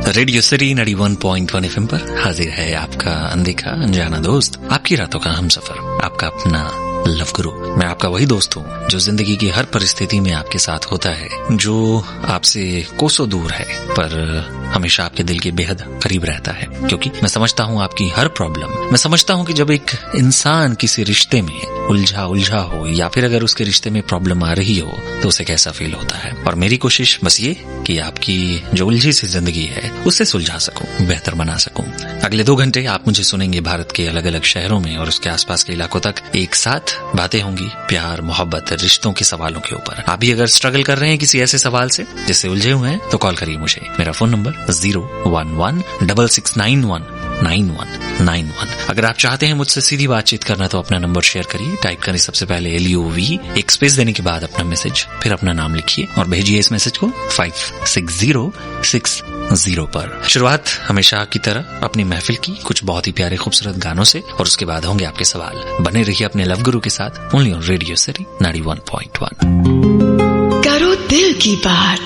Radio city 91.1 FM पर हाजिर है आपका अनदेखा अनजाना दोस्त, आपकी रातों का हमसफर, आपका अपना लव गुरु। मैं आपका वही दोस्त हूँ जो जिंदगी की हर परिस्थिति में आपके साथ होता है, जो आपसे कोसों दूर है पर हमेशा आपके दिल के बेहद करीब रहता है, क्योंकि मैं समझता हूँ आपकी हर प्रॉब्लम। मैं समझता हूँ कि जब एक इंसान किसी रिश्ते में उलझा हो या फिर अगर उसके रिश्ते में प्रॉब्लम आ रही हो तो उसे कैसा फील होता है। और मेरी कोशिश बस ये कि आपकी जो उलझी सी जिंदगी है उससे सुलझा सकूं, बेहतर बना सकूं। अगले 2 घंटे आप मुझे सुनेंगे भारत के अलग अलग शहरों में और उसके आसपास के इलाकों तक एक साथ बातें होंगी प्यार, मोहब्बत, रिश्तों के सवालों के ऊपर। आप भी अगर स्ट्रगल कर रहे हैं किसी ऐसे सवाल से जिससे उलझे हुए हैं तो कॉल करिए मुझे। मेरा फोन नंबर 01166919191। अगर आप चाहते हैं मुझसे सीधी बातचीत करना तो अपना नंबर शेयर करिए। टाइप करें सबसे पहले LUV, एक स्पेस देने के बाद अपना मैसेज, फिर अपना नाम लिखिए और भेजिए इस मैसेज को 56060 पर। शुरुआत हमेशा की तरह अपनी महफिल की कुछ बहुत ही प्यारे खूबसूरत गानों से और उसके बाद होंगे आपके सवाल। बने रहिए अपने लव गुरु के साथ, ओनली ऑन रेडियो सिटी 91.1। करो दिल की बात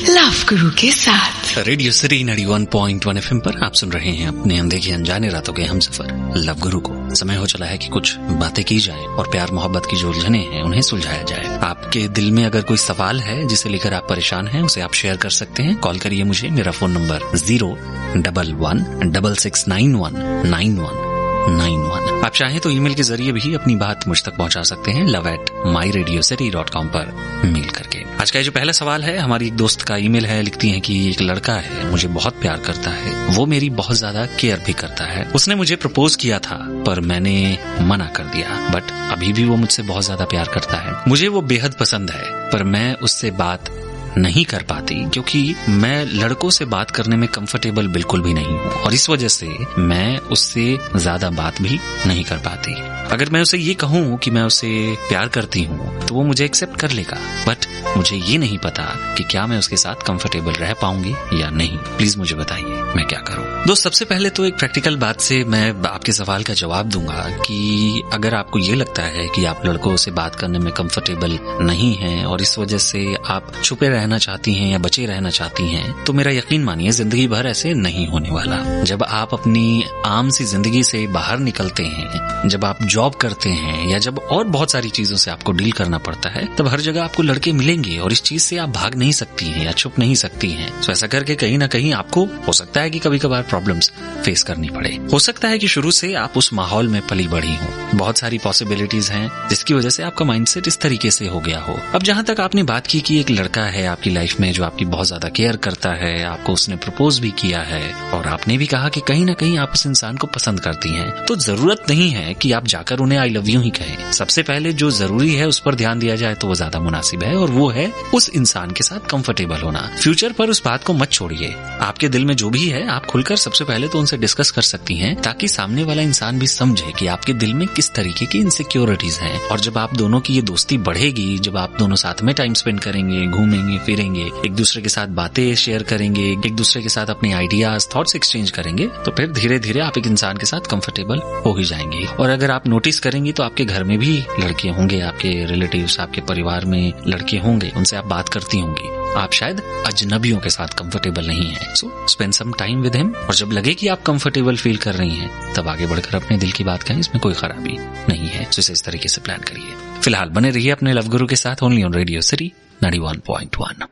लव गुरु के साथ। रेडियो सिटी 91.1 एफएम पर आप सुन रहे हैं अपने अनदेखे अनजाने रातों के हमसफर लव गुरु को। समय हो चला है कि कुछ बातें की जाएं और प्यार मोहब्बत की जो उलझने हैं उन्हें सुलझाया जाए। आपके दिल में अगर कोई सवाल है जिसे लेकर आप परेशान हैं उसे आप शेयर कर सकते हैं। कॉल करिए मुझे। मेरा फोन नंबर 01166919191। आप चाहें तो ईमेल के जरिए भी अपनी बात मुझ तक पहुंचा सकते हैं, love@myradiocity.com पर मेल करके। आज का जो पहला सवाल है, हमारी एक दोस्त का ईमेल है। लिखती हैं कि एक लड़का है, मुझे बहुत प्यार करता है, वो मेरी बहुत ज्यादा केयर भी करता है। उसने मुझे प्रपोज किया था पर मैंने मना कर दिया, बट अभी भी वो मुझसे बहुत ज्यादा प्यार करता है। मुझे वो बेहद पसंद है पर मैं उससे बात नहीं कर पाती क्योंकि मैं लड़कों से बात करने में कंफर्टेबल बिल्कुल भी नहीं हूँ और इस वजह से मैं उससे ज्यादा बात भी नहीं कर पाती। अगर मैं उसे ये कहूँ कि मैं उसे प्यार करती हूँ तो वो मुझे एक्सेप्ट कर लेगा, बट मुझे ये नहीं पता कि क्या मैं उसके साथ कंफर्टेबल रह पाऊंगी या नहीं। प्लीज मुझे बताइए मैं क्या करूँ। दोस्त, सबसे पहले तो एक प्रैक्टिकल बात से मैं आपके सवाल का जवाब दूंगा कि अगर आपको ये लगता है कि आप लड़कों से बात करने में कंफर्टेबल नहीं हैं और इस वजह से आप छुपे रहना चाहती हैं या बचे रहना चाहती हैं, तो मेरा यकीन मानिए जिंदगी भर ऐसे नहीं होने वाला। जब आप अपनी आम सी जिंदगी से बाहर निकलते हैं, जब आप जॉब करते हैं या जब और बहुत सारी चीजों से आपको डील करना पड़ता है, तब हर जगह आपको लड़के मिलेंगे और इस चीज से आप भाग नहीं सकती हैं या छुप नहीं सकती हैं। तो ऐसा करके कहीं ना कहीं आपको हो सकता है कि कभी कभार प्रॉब्लम्स फेस करनी पड़े। हो सकता है कि शुरू से आप उस माहौल में पली बढ़ी हो। बहुत सारी पॉसिबिलिटीज हैं जिसकी वजह से आपका माइंडसेट इस तरीके से हो गया हो। अब जहां तक आपने बात की कि एक लड़का है आपकी लाइफ में जो आपकी बहुत ज्यादा केयर करता है, आपको उसने प्रपोज भी किया है और आपने भी कहा कि कहीं ना कहीं आप उस इंसान को पसंद करती हैं, तो जरूरत नहीं है कि आप जाकर उन्हें आई लव यू ही कहें। सबसे पहले जो जरूरी है उस पर ध्यान दिया जाए तो वो ज्यादा मुनासिब है और वो है उस इंसान के साथ कंफर्टेबल होना। फ्यूचर पर उस बात को मत छोड़िए। आपके दिल में जो भी है आप खुलकर सबसे पहले तो उनसे डिस्कस कर सकती हैं, ताकि सामने वाला इंसान भी समझे कि आपके दिल में किस तरीके की इनसिक्योरिटीज हैं। और जब आप दोनों की ये दोस्ती बढ़ेगी, जब आप दोनों साथ में टाइम स्पेंड करेंगे, घूमेंगे फिरेंगे, एक दूसरे के साथ बातें शेयर करेंगे, एक दूसरे के साथ अपने आइडियाज, थॉट्स एक्सचेंज करेंगे, तो फिर धीरे धीरे आप एक इंसान के साथ कंफर्टेबल हो ही जाएंगे। और अगर आप नोटिस करेंगे तो आपके घर में भी लड़के होंगे, आपके रिलेटिव्स, आपके परिवार में लड़के होंगे, उनसे आप बात करती होंगी। आप शायद अजनबियों के साथ कंफर्टेबल नहीं हैं, so spend some time with him. और जब लगे कि आप कंफर्टेबल फील कर रही हैं तब आगे बढ़कर अपने दिल की बात कहें, इसमें कोई खराबी नहीं है। तो इसे इस तरीके से प्लान करिए। फिलहाल बने रहिए अपने लव गुरु के साथ, ओनली ऑन रेडियो सिटी 91.1।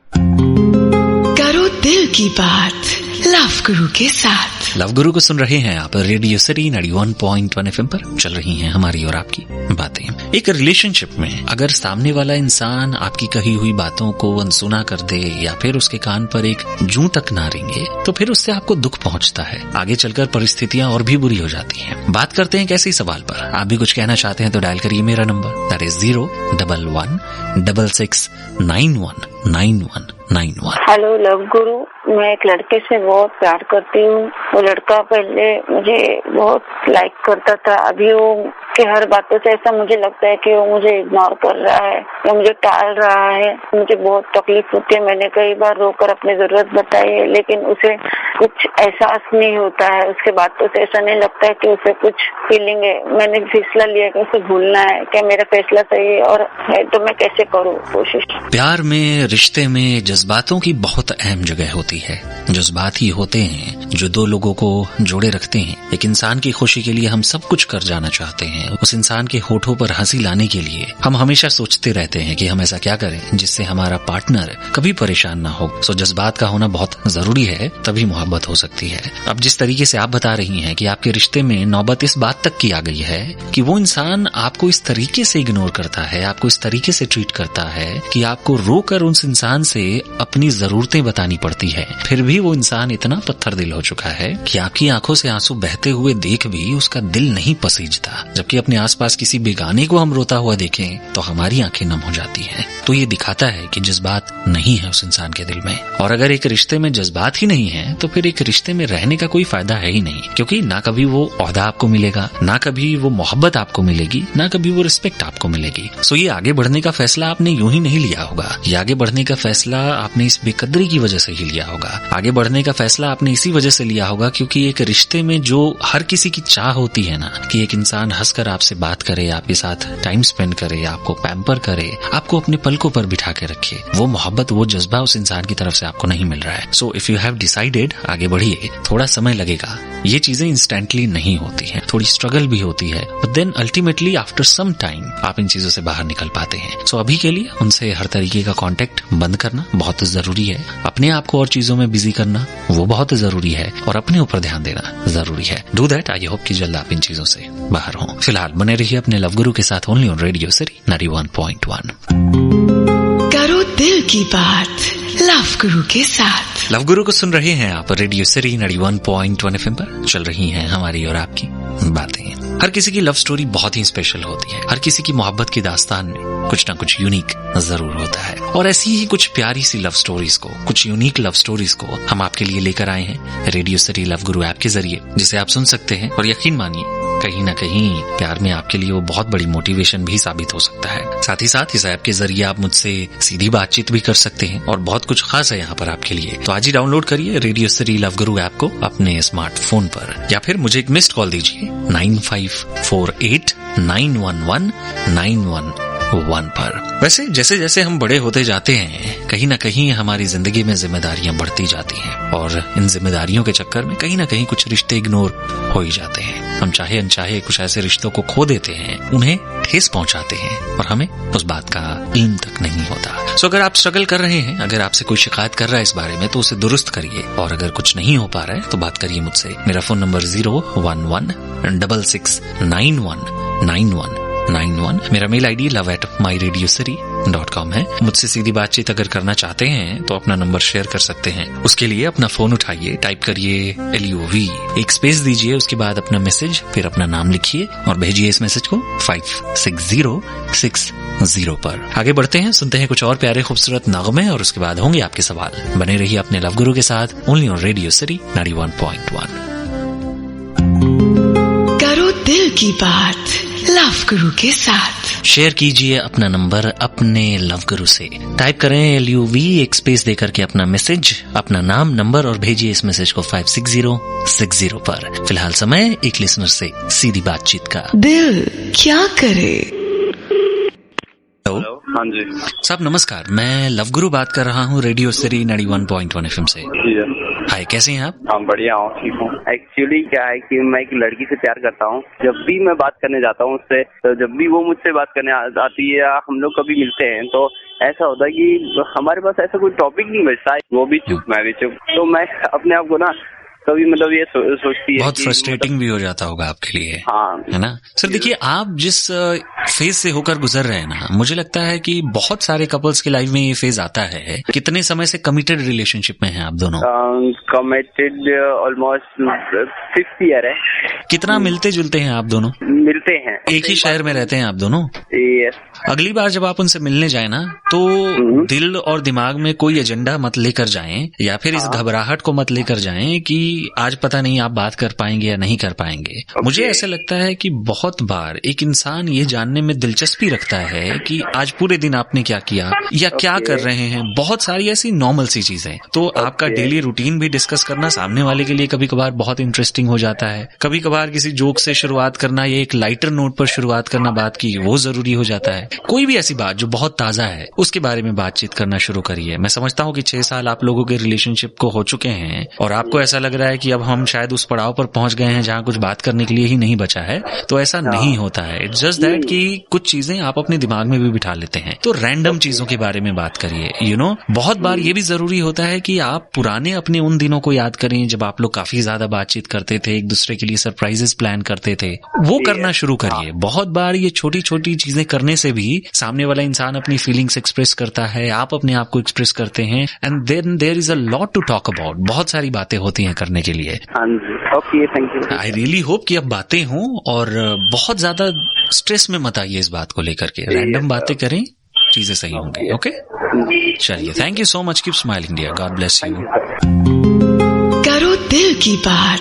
करो दिल की बात लव गुरु के साथ। लव गुरु को सुन रहे हैं आप रेडियो सिटी 91.1 एफएम पर। चल रही हैं हमारी और आपकी बातें। एक रिलेशनशिप में अगर सामने वाला इंसान आपकी कही हुई बातों को अनसुना कर दे या फिर उसके कान पर एक जूं तक ना रेंगे, तो फिर उससे आपको दुख पहुंचता है। आगे चलकर परिस्थितियां और भी बुरी हो जाती हैं। बात करते हैं कैसे सवाल पर। आप भी कुछ कहना चाहते हैं तो डायल करिए मेरा number, that is 01166919191। Hello love गुरु, मैं एक लड़के से बहुत प्यार करती हूँ। वो लड़का पहले मुझे बहुत लाइक करता था, अभी वो के हर बातों से ऐसा मुझे लगता है कि वो मुझे इग्नोर कर रहा है या मुझे टाल रहा है। मुझे बहुत तकलीफ होती है। मैंने कई बार रोकर अपनी जरूरत बताई है लेकिन उसे कुछ एहसास नहीं होता है। उसके बातों से ऐसा नहीं लगता है कि उसे कुछ फीलिंग है। मैंने फैसला लिया कि उसे भूलना है। क्या मेरा फैसला सही है और है तो मैं कैसे करूँ कोशिश। प्यार में, रिश्ते में जज्बातों की बहुत अहम जगह होती है। जज्बात ही होते हैं जो दो लोगों को जोड़े रखते हैं। एक इंसान की खुशी के लिए हम सब कुछ कर जाना चाहते हैं। उस इंसान के होठों पर हंसी लाने के लिए हम हमेशा सोचते रहते हैं कि हम ऐसा क्या करें जिससे हमारा पार्टनर कभी परेशान ना हो। सो जज्बात का होना बहुत जरूरी है, तभी मोहब्बत हो सकती है। अब जिस तरीके से आप बता रही हैं कि आपके रिश्ते में नौबत इस बात तक की आ गई है कि वो इंसान आपको इस तरीके से इग्नोर करता है, आपको इस तरीके से ट्रीट करता है कि आपको रोकर उस इंसान से अपनी जरूरतें बतानी पड़ती है, फिर भी वो इंसान इतना पत्थर दिल हो चुका है कि आपकी आंखों से आंसू बहते हुए देख भी उसका दिल नहीं पसीजता। जबकि अपने आसपास किसी बेगाने को हम रोता हुआ देखें तो हमारी आंखें नम हो जाती हैं। तो ये दिखाता है कि जज्बात नहीं है उस इंसान के दिल में। और अगर एक रिश्ते में जज्बात ही नहीं है तो फिर एक रिश्ते में रहने का कोई फायदा है ही नहीं, क्योंकि ना कभी वो ओहदा आपको मिलेगा, ना कभी वो मोहब्बत आपको मिलेगी, ना कभी वो रिस्पेक्ट आपको मिलेगी। सो ये आगे बढ़ने का फैसला आपने यूं ही नहीं लिया होगा। ये आगे बढ़ने का फैसला आपने इस बेकदरी की वजह से ही लिया होगा। आगे बढ़ने का फैसला आपने इसी वजह से लिया होगा क्योंकि एक रिश्ते में जो हर किसी की चाह होती है ना कि एक इंसान हंसकर आपसे बात करे, आपके साथ टाइम स्पेंड करे, आपको पैम्पर करे, आपको अपने पलकों पर बिठा के रखे, वो मोहब्बत, वो जज्बा उस इंसान की तरफ से आपको नहीं मिल रहा है। So if you have decided, आगे बढ़िए। थोड़ा समय लगेगा, ये चीजें इंस्टेंटली नहीं होती हैं, थोड़ी स्ट्रगल भी होती है, but then ultimately after some time आप इन चीजों से बाहर निकल पाते हैं। सो अभी के लिए उनसे हर तरीके का कांटेक्ट बंद करना बहुत जरूरी है। अपने आप को और चीजों में बिजी करना वो बहुत जरूरी है, और अपने ऊपर ध्यान देना जरूरी है। Do that. आई होप कि जल्द आप इन चीजों से बाहर हों। फिलहाल बने रहिए अपने लव गुरु के साथ ओनली ऑन रेडियो सिटी 91.1। करो दिल की बात लव गुरु के साथ। लव गुरु को सुन रहे हैं आप रेडियो सिटी 91.1 FM पर। चल रही हैं हमारी और आपकी बातें। हर किसी की लव स्टोरी बहुत ही स्पेशल होती है। हर किसी की मोहब्बत की दास्तान में कुछ ना कुछ यूनिक जरूर होता है, और ऐसी ही कुछ प्यारी सी लव स्टोरीज को, कुछ यूनिक लव स्टोरीज को हम आपके लिए लेकर आए हैं रेडियो सिटी लव गुरु ऐप के जरिए, जिसे आप सुन सकते हैं। और यकीन मानिए कहीं ना कहीं प्यार में आपके लिए वो बहुत बड़ी मोटिवेशन भी साबित हो सकता है। साथ ही साथ इस ऐप के जरिए आप मुझसे सीधी बातचीत भी कर सकते हैं, और बहुत कुछ खास है यहाँ पर आपके लिए। तो आज ही डाउनलोड करिए रेडियो सिटी लव गुरु ऐप को अपने स्मार्टफोन पर, या फिर मुझे एक मिस्ड कॉल दीजिए 9548911911 पर। वैसे जैसे जैसे हम बड़े होते जाते हैं, कहीं ना कहीं हमारी जिंदगी में जिम्मेदारियां बढ़ती जाती हैं, और इन जिम्मेदारियों के चक्कर में कहीं ना कहीं कुछ रिश्ते इग्नोर हो ही जाते हैं। हम चाहे अनचाहे कुछ ऐसे रिश्तों को खो देते हैं, उन्हें ठेस पहुंचाते हैं, और हमें उस बात का इल्म तक नहीं होता। सो अगर आप स्ट्रगल कर रहे हैं, अगर आपसे कोई शिकायत कर रहा है इस बारे में, तो उसे दुरुस्त करिए। और अगर कुछ नहीं हो पा रहा है तो बात करिए मुझसे। मेरा फोन नंबर 01166919191। मेरा मेल आईडी love@myradiocity.com है। मुझसे सीधी बातचीत अगर करना चाहते हैं तो अपना नंबर शेयर कर सकते हैं। उसके लिए अपना फोन उठाइए, टाइप करिए LOV, एक स्पेस दीजिए, उसके बाद अपना मैसेज, फिर अपना नाम लिखिए और भेजिए इस मैसेज को 56060 पर। आगे बढ़ते हैं, सुनते हैं कुछ और प्यारे खूबसूरत नगमे, और उसके बाद होंगे आपके सवाल। बने रहिए अपने लव गुरु के साथ ओनली ऑन रेडियो सिटी 91.1। करो दिल की बात लव गुरु के साथ। शेयर कीजिए अपना नंबर अपने लव गुरु से। टाइप करें LUV, एक स्पेस देकर के अपना मैसेज, अपना नाम, नंबर, और भेजिए इस मैसेज को 56060 पर। फिलहाल समय एक लिसनर से सीधी बातचीत का। दिल क्या करे। हेलो। हाँ जी साहब नमस्कार, मैं लव गुरु बात कर रहा हूँ रेडियो सिटी 91.1 FM से। हाय, कैसे हैं आप? हाँ बढ़िया हूँ, ठीक हूँ। एक्चुअली क्या है कि मैं एक लड़की से प्यार करता हूँ। जब भी मैं बात करने जाता हूँ उससे, तो जब भी वो मुझसे बात करने आती है या हम लोग कभी मिलते हैं, तो ऐसा होता है कि हमारे पास ऐसा कोई टॉपिक नहीं बचता है। वो भी चुप, मैं भी चुप। तो मैं अपने आप को ना कभी मतलब ये सोचती है, बहुत फ्रस्ट्रेटिंग भी हो जाता होगा आपके लिए, हाँ, है ना? सर देखिए, आप जिस फेज से होकर गुजर रहे हैं ना, मुझे लगता है कि बहुत सारे कपल्स की लाइफ में ये फेज आता है। कितने समय से कमिटेड रिलेशनशिप में हैं आप दोनों? कमिटेड ऑलमोस्ट 5th ईयर है। कितना मिलते जुलते हैं आप दोनों? मिलते हैं, एक ही शहर में रहते हैं आप दोनों? यस। अगली बार जब आप उनसे मिलने जाए ना, तो दिल और दिमाग में कोई एजेंडा मत लेकर जाएं, या फिर इस घबराहट को मत लेकर जाएं कि आज पता नहीं आप बात कर पाएंगे या नहीं कर पाएंगे। मुझे ऐसा लगता है कि बहुत बार एक इंसान ये जानने में दिलचस्पी रखता है कि आज पूरे दिन आपने क्या किया या क्या कर रहे हैं। बहुत सारी ऐसी नॉर्मल सी चीजें। तो आपका डेली रूटीन भी डिस्कस करना सामने वाले के लिए कभी कभार बहुत इंटरेस्टिंग हो जाता है। कभी कभार किसी जोक से शुरुआत करना या एक लाइटर नोट पर शुरुआत करना बात की, वो जरूरी हो जाता है। कोई भी ऐसी बात जो बहुत ताजा है उसके बारे में बातचीत करना शुरू करिए। मैं समझता हूँ कि 6 साल आप लोगों के रिलेशनशिप को हो चुके हैं और आपको ऐसा लग रहा है कि अब हम शायद उस पड़ाव पर पहुंच गए हैं जहां कुछ बात करने के लिए ही नहीं बचा है। तो ऐसा नहीं होता है। इट्स जस्ट दैट कि कुछ चीजें आप अपने दिमाग में भी बिठा लेते हैं। तो रैंडम चीजों के बारे में बात करिए। बहुत बार ये भी जरूरी होता है कि आप पुराने अपने उन दिनों को याद करें जब आप लोग काफी ज्यादा बातचीत करते थे, एक दूसरे के लिए सरप्राइजेस प्लान करते थे। वो करना शुरू करिए। बहुत बार ये छोटी छोटी चीजें करने से भी सामने वाला इंसान अपनी फीलिंग्स एक्सप्रेस करता है, आप अपने आप को एक्सप्रेस करते हैं, and then there is a lot to talk about. बहुत सारी बातें होती हैं करने के लिए। Okay, thank you. I really hope कि अब बातें हों और बहुत ज्यादा स्ट्रेस में मत आइए इस बात को लेकर के। रैंडम बातें करें, चीजें सही होंगी। ओके, चलिए, thank you so much. Keep smiling dear, God bless you. करो दिल की बात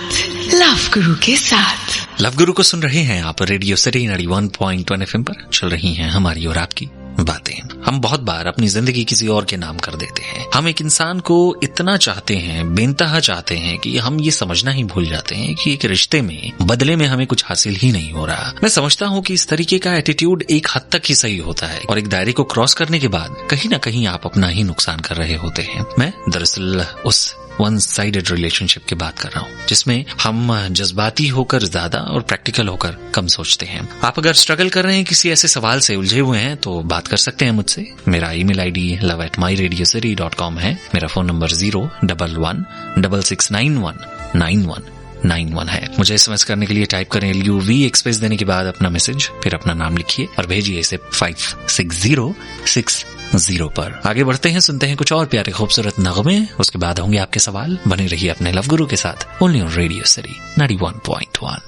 लव गुरु के साथ। लव गुरु को सुन रहे हैं आप रेडियो सिटी 91.1 FM पर। चल रही हैं हमारी और आपकी बातें। हम बहुत बार अपनी जिंदगी किसी और के नाम कर देते हैं। हम एक इंसान को इतना चाहते हैं, बेनतहा चाहते हैं कि हम ये समझना ही भूल जाते हैं कि एक रिश्ते में बदले में हमें कुछ हासिल ही नहीं हो रहा। मैं समझता हूँ कि इस तरीके का एटीट्यूड एक हद तक ही सही होता है और एक दायरे को क्रॉस करने के बाद कहीं ना कहीं आप अपना ही नुकसान कर रहे होते हैं। मैं दरअसल उस वन साइडेड रिलेशनशिप की बात कर रहा हूँ जिसमें हम जज्बाती होकर ज्यादा और प्रैक्टिकल होकर कम सोचते हैं। आप अगर स्ट्रगल कर रहे हैं किसी ऐसे सवाल से, उलझे हुए हैं, तो बात कर सकते हैं मुझसे। मेरा ईमेल आईडी love@myradiocity.com है। मेरा फोन नंबर 01166919191 है। मुझे SMS करने के लिए टाइप करें LUV, स्पेस देने के बाद अपना मैसेज, फिर अपना नाम लिखिए और भेजिए इसे 56060 पर। आगे बढ़ते हैं, सुनते हैं कुछ और प्यारे खूबसूरत नगमे, उसके बाद होंगे आपके सवाल। बने रहिए अपने लव गुरु के साथ, ओनली ऑन रेडियो सिटी 91.1।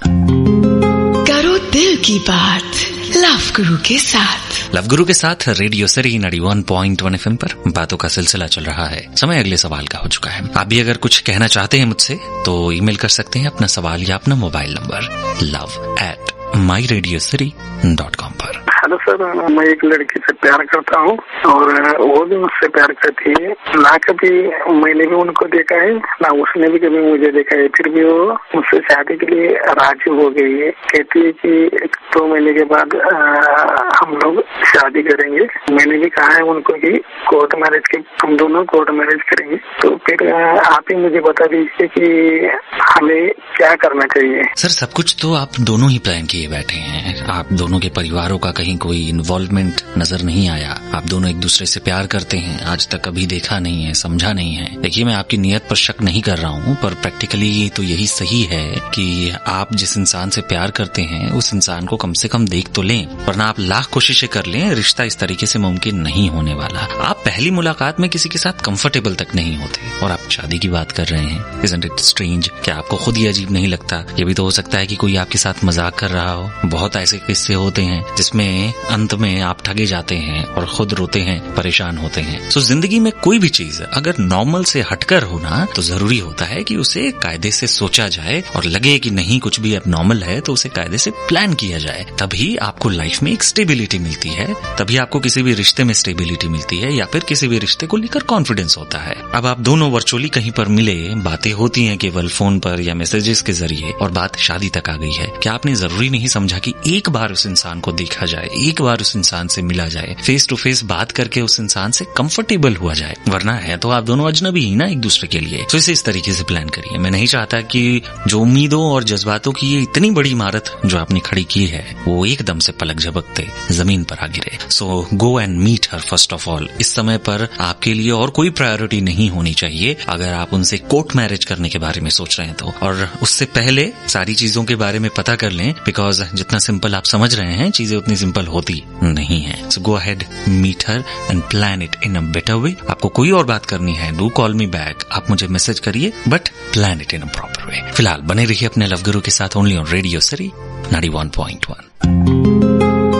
करो दिल की बात लव गुरु के साथ। लव गुरु के साथ रेडियो सिटी 91.1 FM पर बातों का सिलसिला चल रहा है। समय अगले सवाल का हो चुका है। आप भी अगर कुछ कहना चाहते हैं मुझसे तो ईमेल कर सकते हैं अपना सवाल या अपना मोबाइल नंबर love@myradiocity.com पर। हेलो सर, मैं एक लड़की से प्यार करता हूँ और वो भी मुझसे प्यार करती है। ना कभी मैंने भी उनको देखा है, ना उसने भी कभी मुझे देखा है। फिर भी वो मुझसे शादी के लिए राजी हो गई है। कहती है कि 2 महीने के बाद हम लोग शादी करेंगे। मैंने भी कहा है उनको कि कोर्ट मैरिज के, हम दोनों कोर्ट मैरिज करेंगे। तो फिर आप ही मुझे बता दीजिए कि हमें क्या करना चाहिए। सर, सब कुछ तो आप दोनों ही प्लान किए बैठे हैं। आप दोनों के परिवारों का कहीं कोई इन्वॉल्वमेंट नजर नहीं आया। आप दोनों एक दूसरे से प्यार करते हैं, आज तक कभी देखा नहीं है, समझा नहीं है। देखिए, मैं आपकी नियत पर शक नहीं कर रहा हूँ, पर प्रैक्टिकली तो यही सही है कि आप जिस इंसान से प्यार करते हैं उस इंसान को कम से कम देख तो लें, वरना आप लाख कोशिशें कर लें, रिश्ता इस तरीके से मुमकिन नहीं होने वाला। आप पहली मुलाकात में किसी के साथ कंफर्टेबल तक नहीं होते और आप शादी की बात कर रहे हैं। Isn't it strange? क्या आपको खुद ही अजीब नहीं लगता? ये भी तो हो सकता है कि कोई आपके साथ मजाक कर रहा हो। बहुत ऐसे किस्से होते हैं जिसमें अंत में आप ठगे जाते हैं और खुद रोते हैं, परेशान होते हैं। सो जिंदगी में कोई भी चीज अगर नॉर्मल से हटकर हो ना, तो जरूरी होता है कि उसे कायदे से सोचा जाए और लगे कि नहीं कुछ भी अब नॉर्मल है तो उसे कायदे से प्लान किया जाए। तभी आपको लाइफ में एक स्टेबिलिटी मिलती है, तभी आपको किसी भी रिश्ते में स्टेबिलिटी मिलती है या फिर किसी भी रिश्ते को लेकर कॉन्फिडेंस होता है। अब आप दोनों वर्चुअली कहीं पर मिले, बातें होती हैं केवल फोन पर या मैसेजेस के जरिए और बात शादी तक आ गई है। क्या आपने जरूरी नहीं समझा कि एक बार उस इंसान को देखा जाए, एक बार उस इंसान से मिला जाए, फेस टू फेस बात करके उस इंसान से कंफर्टेबल हुआ जाए? वरना है तो आप दोनों अजनबी ही ना एक दूसरे के लिए। तो इसे इस तरीके से प्लान करिए। मैं नहीं चाहता कि जो उम्मीदों और जज्बातों की ये इतनी बड़ी इमारत जो आपने खड़ी की है वो एकदम से पलक झपकते जमीन पर आ गिरे। So go and meet her first of all. इस समय पर आपके लिए और कोई प्रायोरिटी नहीं होनी चाहिए अगर आप उनसे कोर्ट मैरिज करने के बारे में सोच रहे हैं तो। और उससे पहले सारी चीजों के बारे में पता कर लें, बिकॉज जितना सिंपल आप समझ रहे हैं चीजें उतनी सिंपल होती नहीं है। So go ahead, meet her and plan it in a better way. आपको कोई और बात करनी है, डू कॉल मी बैक, आप मुझे मैसेज करिए, but plan it in a proper way. फिलहाल बने रहिए अपने लव गुरु के साथ, ओनली ऑन रेडियो सिटी 91.1।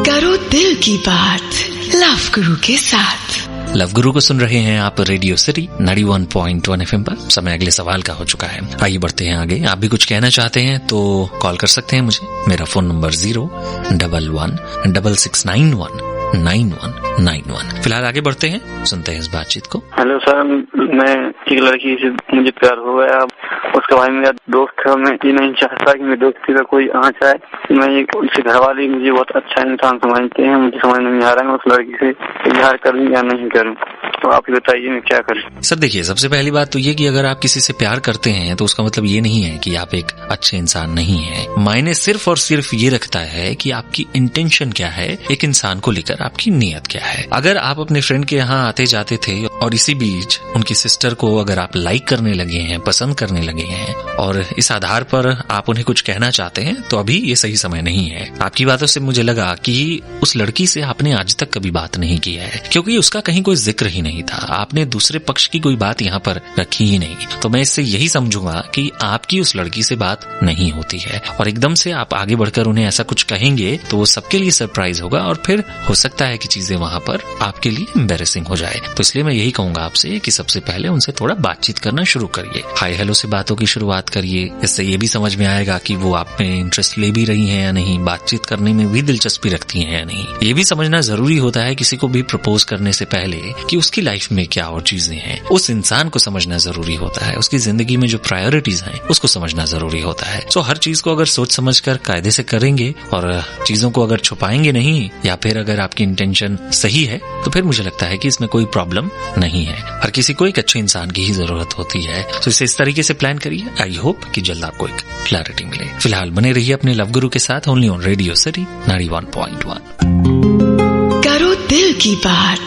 करो दिल की बात लव गुरु के साथ। लव गुरु को सुन रहे हैं आप रेडियो सिटी 91.1 FM पर। समय अगले सवाल का हो चुका है, आइए बढ़ते हैं आगे। आप भी कुछ कहना चाहते हैं तो कॉल कर सकते हैं मुझे। मेरा फोन नंबर 01166919191। फिलहाल आगे बढ़ते हैं, सुनते हैं इस बातचीत को। हेलो सर, मैं एक लड़की से मुझे प्यार हो गया। उसका भाई मेरा दोस्त है, मैं ये नहीं चाहता कि मेरी दोस्ती का कोई आँच आए। मैं उसके घर वाले मुझे बहुत अच्छा इंसान समझते हैं। मुझे समझ नहीं आ रहा है मैं उस लड़की से इजहार करूँ या नहीं करूँ, तो आप ही बताइए मैं क्या करूँ। सर देखिए, सबसे पहली बात तो ये कि अगर आप किसी से प्यार करते हैं तो उसका मतलब ये नहीं है कि आप एक अच्छे इंसान नहीं है। मायने सिर्फ और सिर्फ ये रखता है कि आपकी इंटेंशन क्या है, एक इंसान को लेकर आपकी नीयत क्या है। अगर आप अपने फ्रेंड के यहाँ आते जाते थे और इसी बीच उनकी सिस्टर को अगर आप लाइक करने लगे हैं, पसंद करने लगे हैं, और इस आधार पर आप उन्हें कुछ कहना चाहते हैं, तो अभी ये सही समय नहीं है। आपकी बातों से मुझे लगा कि उस लड़की से आपने आज तक कभी बात नहीं की है, क्योंकि उसका कहीं कोई जिक्र ही नहीं था। आपने दूसरे पक्ष की कोई बात यहाँ पर रखी ही नहीं। तो मैं इससे यही समझूंगा कि आपकी उस लड़की से बात नहीं होती है, और एकदम से आप आगे बढ़कर उन्हें ऐसा कुछ कहेंगे तो वो सबके लिए सरप्राइज होगा, और फिर हो सकता है कि चीजें वहां पर आपके लिए एम्बैरेसिंग हो जाए। तो इसलिए मैं यही कहूंगा आपसे कि सबसे पहले उनसे थोड़ा बातचीत करना शुरू करिए। हाय हेलो से बातों की शुरुआत करिए। इससे ये भी समझ में आएगा कि वो आप में इंटरेस्ट ले भी रही हैं या नहीं, बातचीत करने में भी दिलचस्पी रखती हैं या नहीं। ये भी समझना जरूरी होता है किसी को भी प्रपोज करने से पहले कि उसकी लाइफ में क्या और चीजें हैं। उस इंसान को समझना जरूरी होता है, उसकी जिंदगी में जो प्रायोरिटीज हैं उसको समझना जरूरी होता है। सो हर चीज को अगर सोच समझ कर कायदे से करेंगे और चीजों को अगर छुपाएंगे नहीं, या फिर अगर आपकी इंटेंशन सही है, तो फिर मुझे लगता है कि इसमें कोई प्रॉब्लम नहीं है। हर किसी को एक अच्छे इंसान की ही जरूरत होती है। तो इसे इस तरीके से प्लान करिए। आई होप कि जल्द आपको एक क्लैरिटी मिले। फिलहाल बने रहिए अपने लव गुरु के साथ, ओनली ऑन रेडियो सिटी 91.1। करो दिल की बात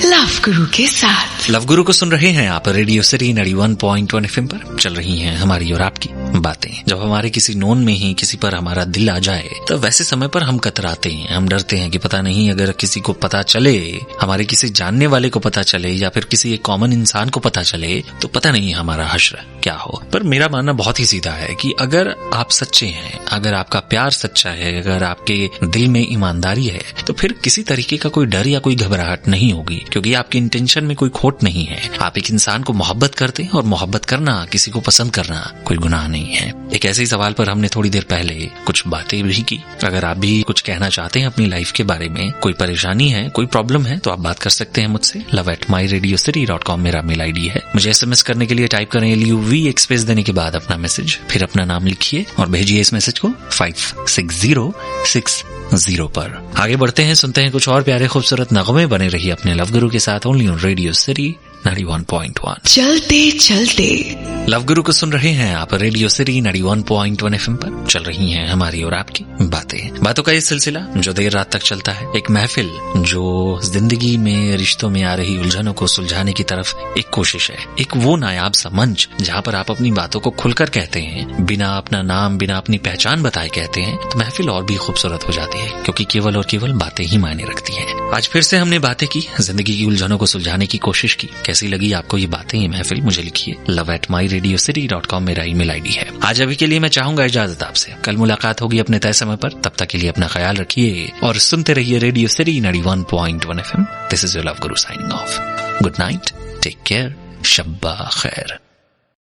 लव गुरु के साथ। लव गुरु को सुन रहे हैं आप रेडियो सिटी 91.1 FM पर। चल रही हैं हमारी और आपकी बातें। जब हमारे किसी नोन में ही किसी पर हमारा दिल आ जाए, तो वैसे समय पर हम कतराते हैं, हम डरते हैं कि पता नहीं अगर किसी को पता चले, हमारे किसी जानने वाले को पता चले, या फिर किसी एक कॉमन इंसान को पता चले, तो पता नहीं हमारा हश्र क्या हो। पर मेरा मानना बहुत ही सीधा है कि अगर आप सच्चे हैं, अगर आपका प्यार सच्चा है, अगर आपके दिल में ईमानदारी है, तो फिर किसी तरीके का कोई डर या कोई घबराहट नहीं होगी, क्योंकि आपकी इंटेंशन में कोई खोट नहीं है। आप एक इंसान को मोहब्बत करते हैं, और मोहब्बत करना, किसी को पसंद करना कोई गुनाह नहीं है। एक ऐसे ही सवाल पर हमने थोड़ी देर पहले कुछ बातें भी की। अगर आप भी कुछ कहना चाहते हैं अपनी लाइफ के बारे में, कोई परेशानी है, कोई प्रॉब्लम है, तो आप बात कर सकते हैं मुझसे। love@myradiocity.com मेरा मेल आईडी है। मुझे SMS करने के लिए टाइप करें LUV एक स्पेस देने के बाद अपना मैसेज, फिर अपना नाम लिखिए और भेजिए इस मैसेज को 56060 पर। आगे बढ़ते हैं, सुनते हैं कुछ और प्यारे खूबसूरत नगमे। बने रहिए अपने लव गुरु के साथ, ओनली ऑन रेडियो सिटी 91.1। चलते चलते लव गुरु को सुन रहे हैं आप रेडियो सिटी 91.1 FM पर। चल रही हैं हमारी और आपकी बातें। बातों का ये सिलसिला जो देर रात तक चलता है, एक महफिल जो जिंदगी में, रिश्तों में आ रही उलझनों को सुलझाने की तरफ एक कोशिश है। एक वो नायाब सा मंच जहाँ पर आप अपनी बातों को खुलकर कहते हैं, बिना अपना नाम, बिना अपनी पहचान बताए कहते हैं, तो महफिल और भी खूबसूरत हो जाती है, क्योंकि केवल और केवल बातें ही मायने रखती हैं। आज फिर से हमने बातें की, जिंदगी की उलझनों को सुलझाने की कोशिश की। कैसी लगी आपको ये बातें, ये महफिल? मुझे लिखिए love@myradiocity.com मेरा ईमेल आईडी है। आज अभी के लिए मैं चाहूंगा इजाजत आपसे। कल मुलाकात होगी अपने तय समय पर। तब तक के लिए अपना ख्याल रखिए और सुनते रहिए radio city 91.1 FM। This is your love guru signing off. Good night, take care, शब्बा खैर।